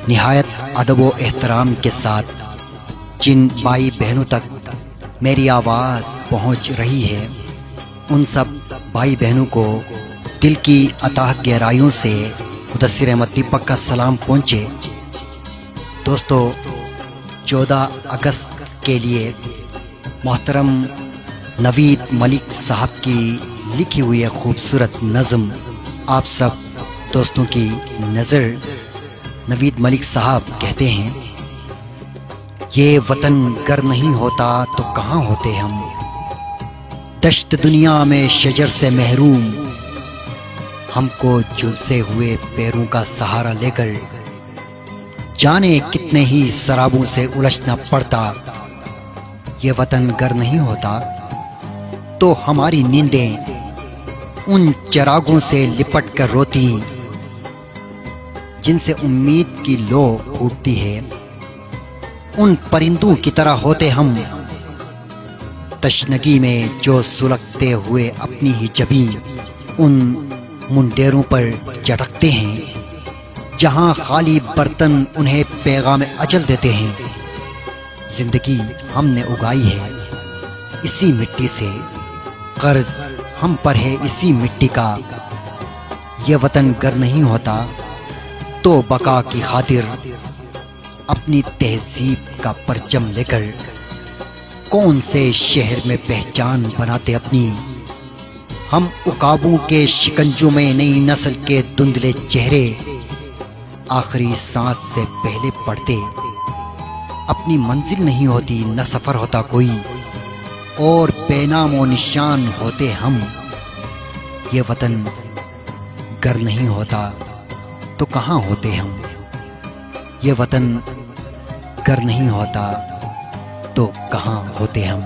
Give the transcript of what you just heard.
निहायत अदब व एहतराम के साथ जिन भाई बहनों तक मेरी आवाज़ पहुंच रही है, उन सब भाई बहनों को दिल की अताह गहराइयों से मुदस्सिर अहमद दीपक का सलाम पहुंचे। दोस्तों, 14 अगस्त के लिए मोहतरम नवीद मलिक साहब की लिखी हुई है खूबसूरत नज़म आप सब दोस्तों की नज़र। नवीद मलिक साहब कहते हैं, ये वतन गर नहीं होता तो कहाँ होते हम, दश्त दुनिया में शजर से महरूम, हमको झुलसे हुए पैरों का सहारा लेकर जाने कितने ही शराबों से उलझना पड़ता। ये वतन गर नहीं होता तो हमारी नींदें उन चिरागों से लिपट कर रोती, जिनसे उम्मीद की लो फूटती है। उन परिंदों की तरह होते हम, तशनगी में जो सुलगते हुए अपनी ही जबीं उन मुंडेरों पर चटकते हैं, जहां खाली बर्तन उन्हें पैगाम अजल देते हैं। जिंदगी हमने उगाई है इसी मिट्टी से, कर्ज हम पर है इसी मिट्टी का। ये वतन गर नहीं होता तो बका की खातिर अपनी तहजीब का परचम लेकर कौन से शहर में पहचान बनाते अपनी। हम उकाबों के शिकंजों में नई नस्ल के धुंधले चेहरे आखिरी सांस से पहले पड़ते। अपनी मंजिल नहीं होती न सफर होता कोई, और बेनामो निशान होते हम। ये वतन गर नहीं होता तो कहाँ होते हम, ये वतन गर नहीं होता तो कहाँ होते हम।